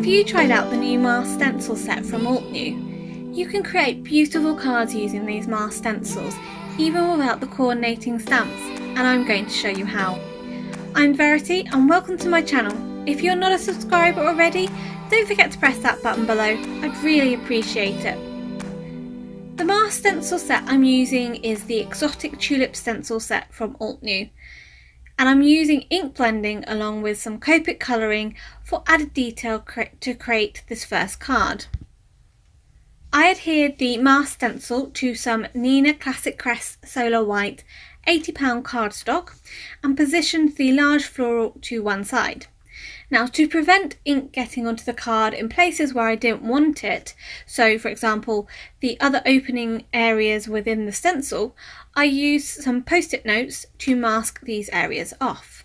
you tried out the new mask stencil set from Altenew? You can create beautiful cards using these mask stencils, even without the coordinating stamps, and I'm going to show you how. I'm Verity and welcome to my channel. If you're not a subscriber already, don't forget to press that button below, I'd really appreciate it. The mask stencil set I'm using is the Exotic Tulip stencil set from Altenew, and I'm using ink blending along with some Copic colouring for added detail to create this first card. I adhered the mask stencil to some Nina Classic Crest Solar White £80 cardstock and positioned the large floral to one side. Now, to prevent ink getting onto the card in places where I didn't want it, so for example the other opening areas within the stencil, I used some post-it notes to mask these areas off.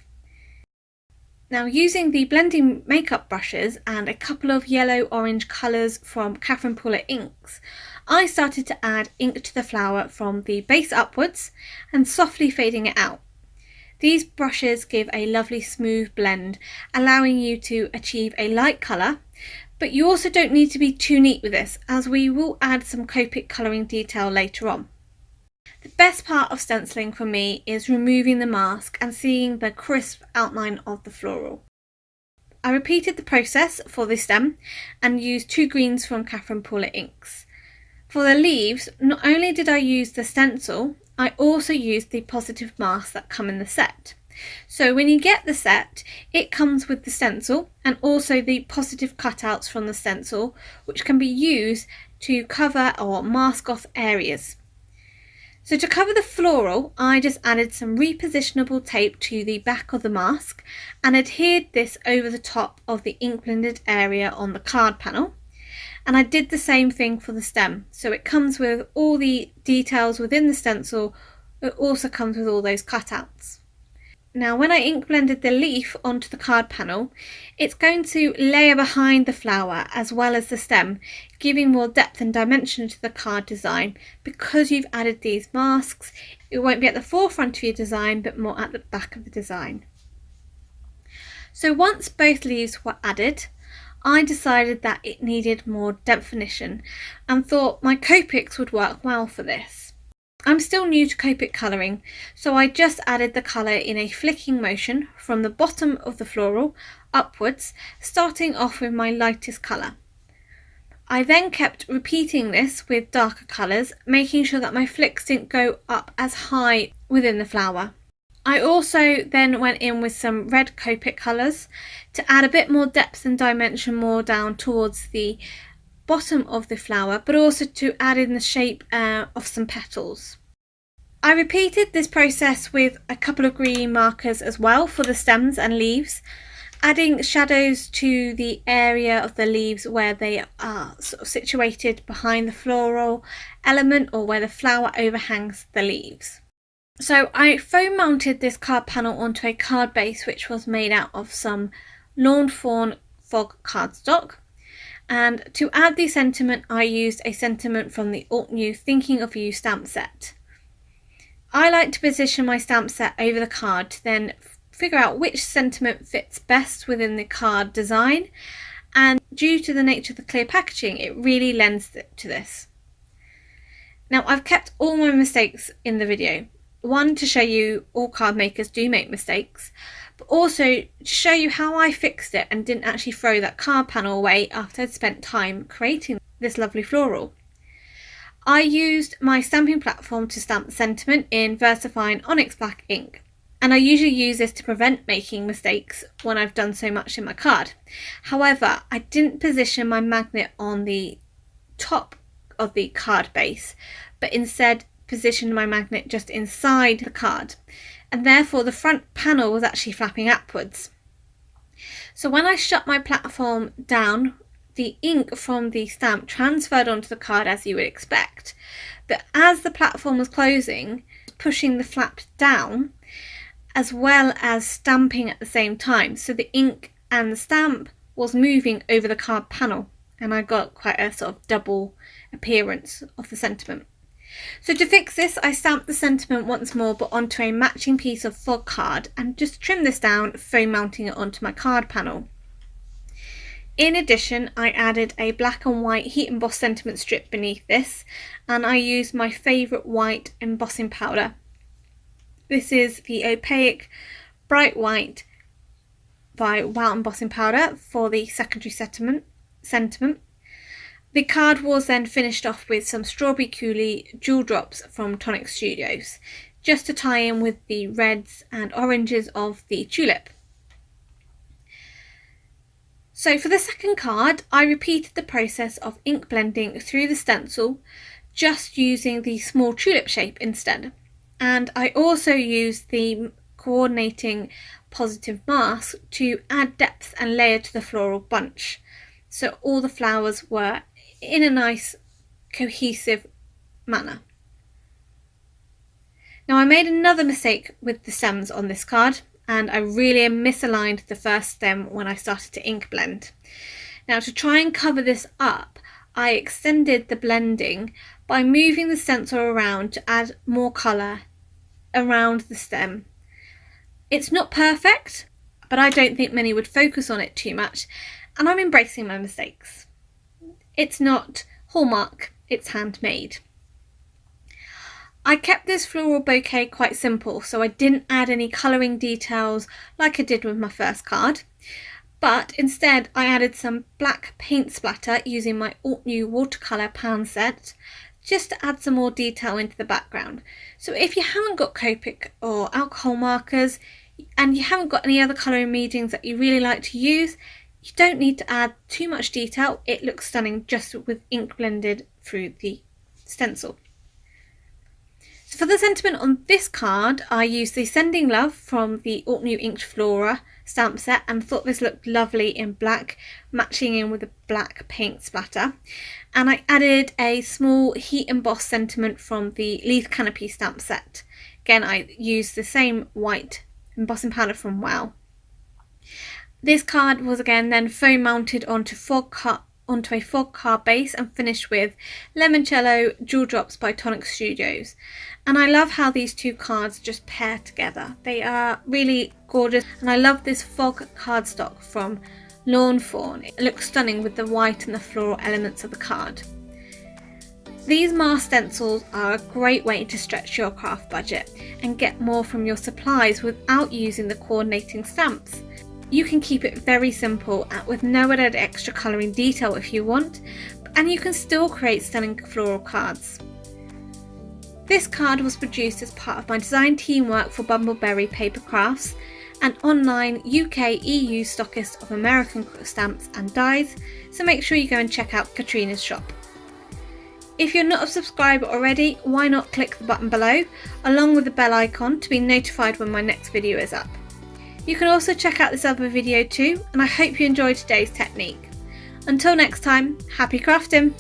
Now, using the blending makeup brushes and a couple of yellow-orange colours from Catherine Pooler inks, I started to add ink to the flower from the base upwards and softly fading it out. These brushes give a lovely smooth blend, allowing you to achieve a light colour, but you also don't need to be too neat with this, as we will add some Copic colouring detail later on. The best part of stenciling for me is removing the mask and seeing the crisp outline of the floral. I repeated the process for the stem and used two greens from Catherine Pooler inks. For the leaves, not only did I use the stencil, I also used the positive masks that come in the set. So when you get the set, it comes with the stencil and also the positive cutouts from the stencil, which can be used to cover or mask off areas. So to cover the floral, I just added some repositionable tape to the back of the mask and adhered this over the top of the ink blended area on the card panel. And I did the same thing for the stem, so it comes with all the details within the stencil. It also comes with all those cutouts. Now, when I ink blended the leaf onto the card panel, it's going to layer behind the flower as well as the stem, giving more depth and dimension to the card design. Because you've added these masks, it won't be at the forefront of your design but more at the back of the design. So once both leaves were added, I decided that it needed more definition and thought my Copics would work well for this. I'm still new to Copic colouring, so I just added the colour in a flicking motion from the bottom of the floral upwards, starting off with my lightest colour. I then kept repeating this with darker colours, making sure that my flicks didn't go up as high within the flower. I also then went in with some red Copic colours to add a bit more depth and dimension more down towards the bottom of the flower, but also to add in the shape of some petals. I repeated this process with a couple of green markers as well for the stems and leaves, adding shadows to the area of the leaves where they are sort of situated behind the floral element or where the flower overhangs the leaves. So I foam mounted this card panel onto a card base which was made out of some Lawn Fawn fog cardstock, and to add the sentiment I used a sentiment from the Altenew Thinking of You stamp set. I like to position my stamp set over the card to then figure out which sentiment fits best within the card design, and due to the nature of the clear packaging it really lends to this. Now, I've kept all my mistakes in the video. One, to show you all card makers do make mistakes, but also to show you how I fixed it and didn't actually throw that card panel away after I'd spent time creating this lovely floral. I used my stamping platform to stamp the sentiment in VersaFine Onyx Black ink, and I usually use this to prevent making mistakes when I've done so much in my card. However, I didn't position my magnet on the top of the card base, but instead positioned my magnet just inside the card, and therefore the front panel was actually flapping upwards. So when I shut my platform down, the ink from the stamp transferred onto the card as you would expect, but as the platform was closing, pushing the flap down as well as stamping at the same time, so the ink and the stamp was moving over the card panel, and I got quite a sort of double appearance of the sentiment. So to fix this, I stamped the sentiment once more but onto a matching piece of fog card and just trimmed this down, foam mounting it onto my card panel. In addition, I added a black and white heat emboss sentiment strip beneath this, and I used my favourite white embossing powder. This is the opaque bright white by Wow embossing powder for the secondary sentiment. The card was then finished off with some Strawberry Coulis jewel drops from Tonic Studios, just to tie in with the reds and oranges of the tulip. So for the second card, I repeated the process of ink blending through the stencil, just using the small tulip shape instead. And I also used the coordinating positive mask to add depth and layer to the floral bunch, so all the flowers were in a nice cohesive manner. Now I made another mistake with the stems on this card, and I really misaligned the first stem when I started to ink blend. Now to try and cover this up, I extended the blending by moving the stencil around to add more colour around the stem. It's not perfect, but I don't think many would focus on it too much, and I'm embracing my mistakes. It's not Hallmark, it's handmade. I kept this floral bouquet quite simple, so I didn't add any colouring details like I did with my first card, but instead I added some black paint splatter using my Altenew watercolour pan set, just to add some more detail into the background. So if you haven't got Copic or alcohol markers, and you haven't got any other colouring mediums that you really like to use, you don't need to add too much detail. It looks stunning just with ink blended through the stencil. So for the sentiment on this card, I used the Sending Love from the Altenew Inked Flora stamp set and thought this looked lovely in black, matching in with the black paint splatter. And I added a small heat embossed sentiment from the Leaf Canopy stamp set. Again, I used the same white embossing powder from Wow. This card was again then foam mounted onto a fog card base and finished with Limoncello Jewel Drops by Tonic Studios. And I love how these two cards just pair together. They are really gorgeous, and I love this fog cardstock from Lawn Fawn. It looks stunning with the white and the floral elements of the card. These mask stencils are a great way to stretch your craft budget and get more from your supplies without using the coordinating stamps. You can keep it very simple with no added extra colouring detail if you want, and you can still create stunning floral cards. This card was produced as part of my design teamwork for Bumbleberry Papercrafts, an online UK/EU stockist of American stamps and dies, so make sure you go and check out Katrina's shop. If you're not a subscriber already, why not click the button below, along with the bell icon to be notified when my next video is up. You can also check out this other video too, and I hope you enjoyed today's technique. Until next time, happy crafting!